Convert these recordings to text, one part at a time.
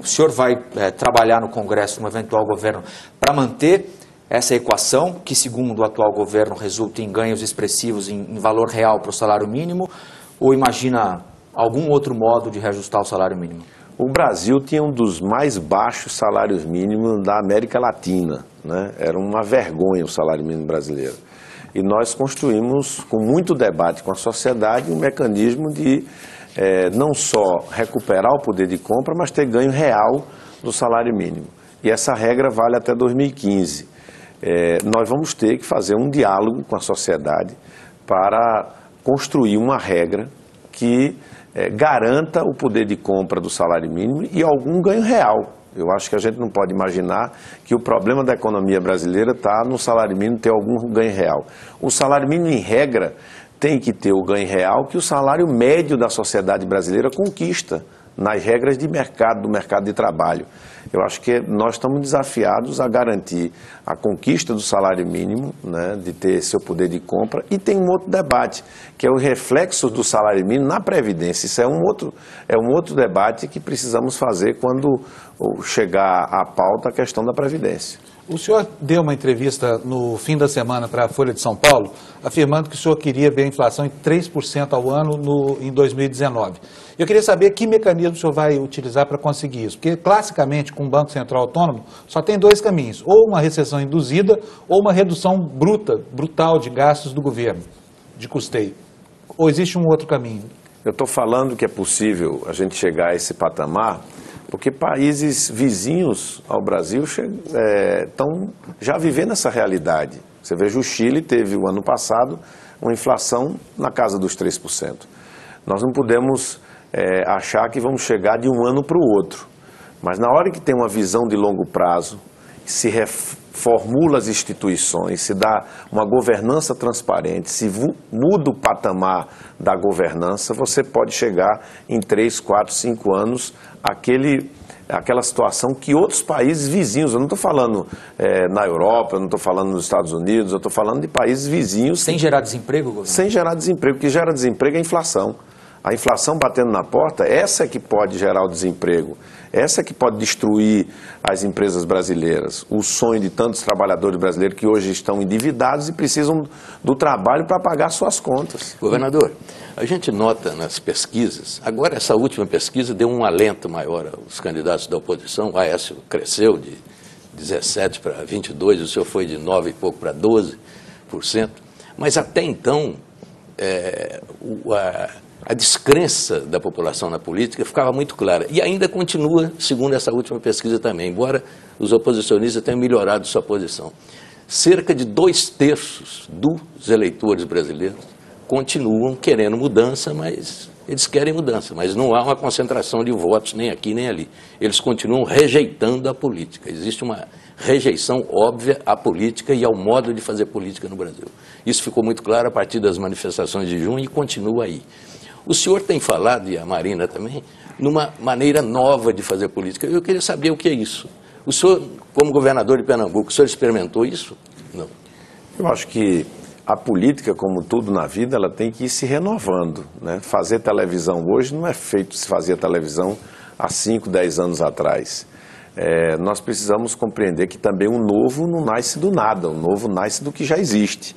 O senhor vai trabalhar no Congresso, no eventual governo, para manter essa equação, que segundo o atual governo resulta em ganhos expressivos em valor real para o salário mínimo, ou imagina algum outro modo de reajustar o salário mínimo? O Brasil tinha um dos mais baixos salários mínimos da América Latina, né? Era uma vergonha o salário mínimo brasileiro. E nós construímos, com muito debate com a sociedade, um mecanismo de não só recuperar o poder de compra, mas ter ganho real do salário mínimo. E essa regra vale até 2015. Nós vamos ter que fazer um diálogo com a sociedade para construir uma regra que garanta o poder de compra do salário mínimo e algum ganho real. Eu acho que a gente não pode imaginar que o problema da economia brasileira está no salário mínimo ter algum ganho real. O salário mínimo, em regra, tem que ter o ganho real que o salário médio da sociedade brasileira conquista nas regras de mercado, do mercado de trabalho. Eu acho que nós estamos desafiados a garantir a conquista do salário mínimo, né, de ter seu poder de compra. E tem um outro debate, que é o reflexo do salário mínimo na Previdência. Isso é um outro debate que precisamos fazer quando chegar à pauta a questão da Previdência. O senhor deu uma entrevista no fim da semana para a Folha de São Paulo, afirmando que o senhor queria ver a inflação em 3% ao ano em 2019. Eu queria saber que mecanismo o senhor vai utilizar para conseguir isso, porque classicamente com o Banco Central Autônomo só tem dois caminhos, ou uma recessão induzida ou uma redução brutal de gastos do governo, de custeio. Ou existe um outro caminho? Eu estou falando que é possível a gente chegar a esse patamar porque países vizinhos ao Brasil estão já vivendo essa realidade. Você veja, o Chile teve o ano passado uma inflação na casa dos 3%. Nós não podemos achar que vamos chegar de um ano para o outro. Mas na hora que tem uma visão de longo prazo, se reformula as instituições, se dá uma governança transparente, se muda o patamar da governança, você pode chegar em 3, 4, 5 anos aquela situação que outros países vizinhos, eu não estou falando na Europa, eu não estou falando nos Estados Unidos, eu estou falando de países vizinhos. Sem gerar desemprego, governador? Sem gerar desemprego, o que gera desemprego é a inflação. A inflação batendo na porta, essa é que pode gerar o desemprego, essa é que pode destruir as empresas brasileiras, o sonho de tantos trabalhadores brasileiros que hoje estão endividados e precisam do trabalho para pagar suas contas. Governador, a gente nota nas pesquisas, agora essa última pesquisa deu um alento maior aos candidatos da oposição, o Aécio cresceu de 17 para 22, o senhor foi de 9 e pouco para 12%, mas até então a descrença da população na política ficava muito clara. E ainda continua, segundo essa última pesquisa também, embora os oposicionistas tenham melhorado sua posição. Cerca de 2/3 dos eleitores brasileiros continuam querendo mudança, mas eles querem mudança, mas não há uma concentração de votos nem aqui nem ali. Eles continuam rejeitando a política. Existe uma rejeição óbvia à política e ao modo de fazer política no Brasil. Isso ficou muito claro a partir das manifestações de junho e continua aí. O senhor tem falado, e a Marina também, numa maneira nova de fazer política. Eu queria saber o que é isso. O senhor, como governador de Pernambuco, o senhor experimentou isso? Não. Eu acho que a política, como tudo na vida, ela tem que ir se renovando, né? Fazer televisão hoje não é feito se fazia televisão há 5, 10 anos atrás. Nós precisamos compreender que também o novo não nasce do nada, o novo nasce do que já existe.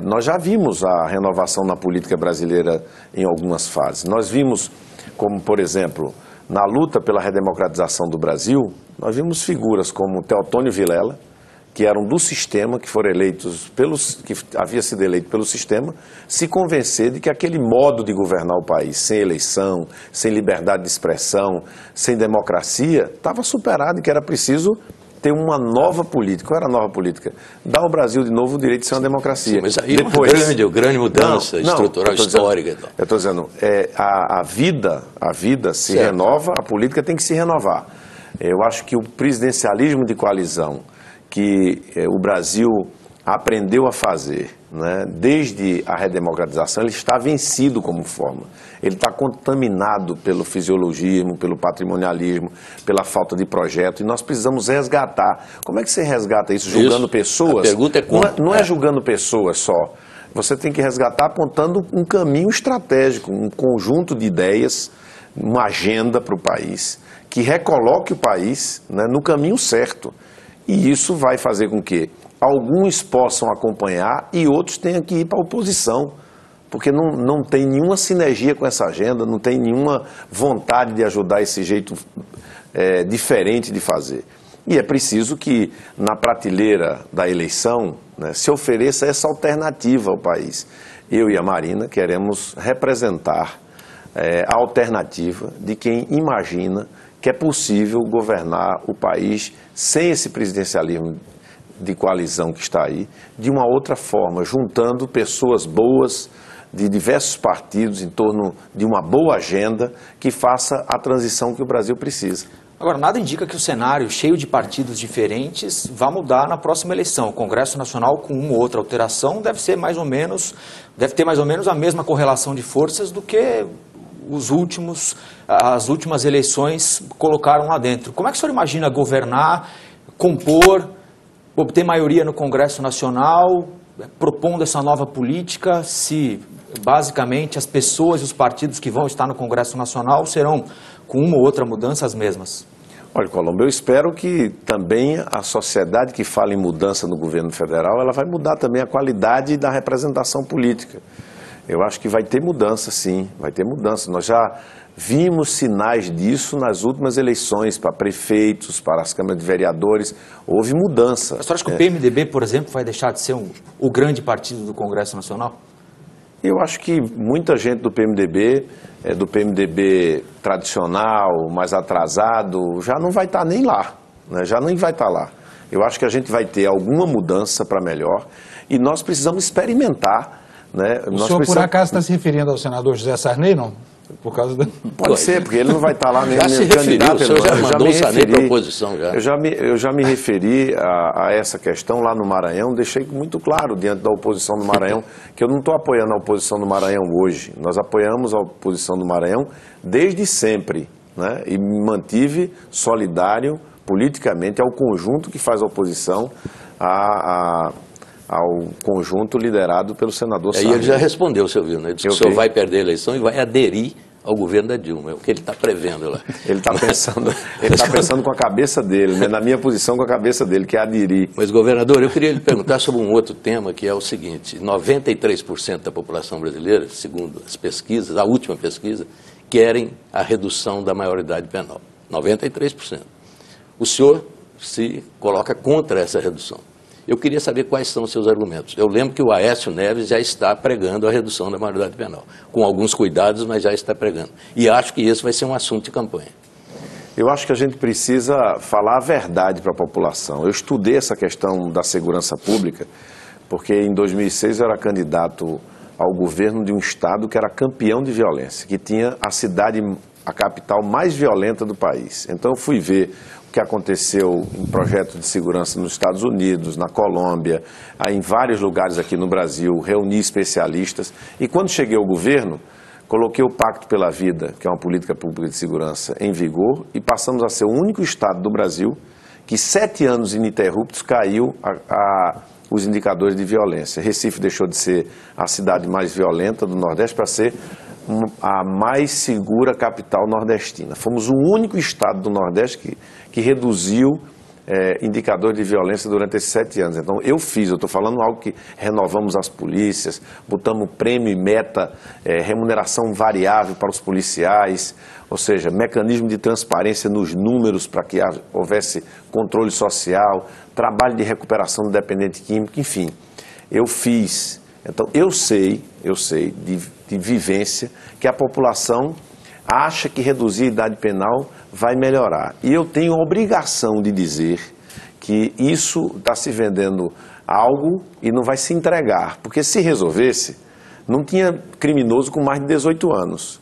Nós já vimos a renovação na política brasileira em algumas fases. Nós vimos, como por exemplo, na luta pela redemocratização do Brasil, nós vimos figuras como Teotônio Vilela, que eram do sistema, que foram eleitos que havia sido eleito pelo sistema, se convencer de que aquele modo de governar o país, sem eleição, sem liberdade de expressão, sem democracia, estava superado e que era preciso ter uma nova política. Qual era a nova política? Dar ao Brasil de novo o direito de ser uma democracia. Sim, mas aí depois, uma grande mudança estrutural, histórica. Eu estou dizendo, a vida se renova, a política tem que se renovar. Eu acho que o presidencialismo de coalizão que o Brasil aprendeu a fazer, né, desde a redemocratização, ele está vencido como forma. Ele está contaminado pelo fisiologismo, pelo patrimonialismo, pela falta de projeto, e nós precisamos resgatar. Como é que você resgata isso? Julgando pessoas? A pergunta é como. Não é julgando pessoas só. Você tem que resgatar apontando um caminho estratégico, um conjunto de ideias, uma agenda para o país, que recoloque o país, né, no caminho certo. E isso vai fazer com que alguns possam acompanhar e outros tenham que ir para a oposição, porque não tem nenhuma sinergia com essa agenda, não tem nenhuma vontade de ajudar esse jeito diferente de fazer. E é preciso que, na prateleira da eleição, né, se ofereça essa alternativa ao país. Eu e a Marina queremos representar a alternativa de quem imagina que é possível governar o país sem esse presidencialismo de coalizão que está aí, de uma outra forma, juntando pessoas boas de diversos partidos em torno de uma boa agenda que faça a transição que o Brasil precisa. Agora, nada indica que o cenário cheio de partidos diferentes vá mudar na próxima eleição. O Congresso Nacional, com uma ou outra alteração, deve ter mais ou menos a mesma correlação de forças do que as últimas eleições colocaram lá dentro. Como é que o senhor imagina governar, compor, obter maioria no Congresso Nacional, propondo essa nova política, se basicamente as pessoas e os partidos que vão estar no Congresso Nacional serão, com uma ou outra mudança, as mesmas? Olha, Colombo, eu espero que também a sociedade que fala em mudança no governo federal, ela vai mudar também a qualidade da representação política. Eu acho que vai ter mudança, sim, vai ter mudança. Nós já vimos sinais disso nas últimas eleições para prefeitos, para as câmaras de vereadores. Houve mudança. A senhora acha que o PMDB, por exemplo, vai deixar de ser o grande partido do Congresso Nacional? Eu acho que muita gente do PMDB tradicional, mais atrasado, já não vai estar nem lá, né? Já nem vai estar lá. Eu acho que a gente vai ter alguma mudança para melhor e nós precisamos experimentar. Né? O senhor, por acaso, está se referindo ao senador José Sarney, não? Por causa da... Pode ser, porque ele não vai estar lá nem candidato. O senhor já mandou o Sarney para a oposição. Eu já me referi a essa questão lá no Maranhão, deixei muito claro diante da oposição do Maranhão, que eu não estou apoiando a oposição do Maranhão hoje. Nós apoiamos a oposição do Maranhão desde sempre, né? E me mantive solidário politicamente ao conjunto que faz a oposição ao conjunto liderado pelo senador Sarney. E ele já respondeu, você viu, né? Ele disse que o senhor vai perder a eleição e vai aderir ao governo da Dilma. É o que ele está prevendo lá. Ele está pensando com a cabeça dele, né? Na minha posição com a cabeça dele, que é aderir. Mas, governador, eu queria lhe perguntar sobre um outro tema, que é o seguinte: 93% da população brasileira, segundo as pesquisas, a última pesquisa, querem a redução da maioridade penal. 93%. O senhor se coloca contra essa redução. Eu queria saber quais são os seus argumentos. Eu lembro que o Aécio Neves já está pregando a redução da maioridade penal. Com alguns cuidados, mas já está pregando. E acho que esse vai ser um assunto de campanha. Eu acho que a gente precisa falar a verdade para a população. Eu estudei essa questão da segurança pública, porque em 2006 eu era candidato ao governo de um estado que era campeão de violência, que tinha a capital mais violenta do país. Então eu fui ver o que aconteceu em projetos de segurança nos Estados Unidos, na Colômbia, em vários lugares aqui no Brasil, reuni especialistas. E quando cheguei ao governo, coloquei o Pacto pela Vida, que é uma política pública de segurança, em vigor, e passamos a ser o único estado do Brasil que 7 anos ininterruptos caiu os indicadores de violência. Recife deixou de ser a cidade mais violenta do Nordeste para ser a mais segura capital nordestina. Fomos o único estado do Nordeste que reduziu indicador de violência durante esses 7 anos. Então, eu estou falando algo que renovamos as polícias, botamos prêmio e meta, remuneração variável para os policiais, ou seja, mecanismo de transparência nos números para que houvesse controle social, trabalho de recuperação do dependente químico, enfim. Eu fiz. Então, eu sei de vivência que a população acha que reduzir a idade penal vai melhorar. E eu tenho a obrigação de dizer que isso está se vendendo algo e não vai se entregar. Porque se resolvesse, não tinha criminoso com mais de 18 anos.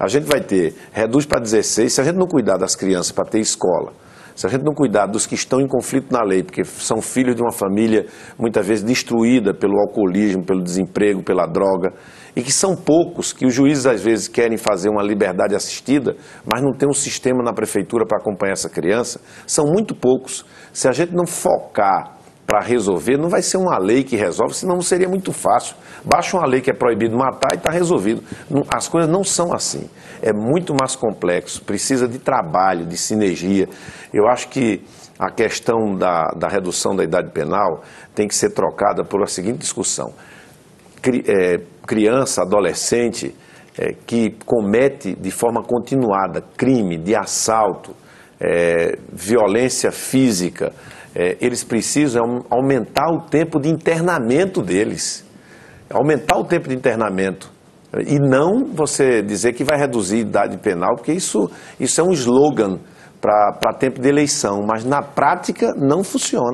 A gente vai ter, reduz para 16, se a gente não cuidar das crianças para ter escola, se a gente não cuidar dos que estão em conflito na lei, porque são filhos de uma família muitas vezes destruída pelo alcoolismo, pelo desemprego, pela droga, e que são poucos, que os juízes às vezes querem fazer uma liberdade assistida, mas não tem um sistema na prefeitura para acompanhar essa criança, são muito poucos. Se a gente não focar para resolver, não vai ser uma lei que resolve, senão seria muito fácil. Baixa uma lei que é proibido matar e está resolvido. As coisas não são assim. É muito mais complexo, precisa de trabalho, de sinergia. Eu acho que a questão da redução da idade penal tem que ser trocada por a seguinte discussão. Criança, adolescente, que comete de forma continuada crime de assalto, violência física, eles precisam aumentar o tempo de internamento deles. Aumentar o tempo de internamento. E não você dizer que vai reduzir a idade penal, porque isso é um slogan para tempo de eleição, mas na prática não funciona.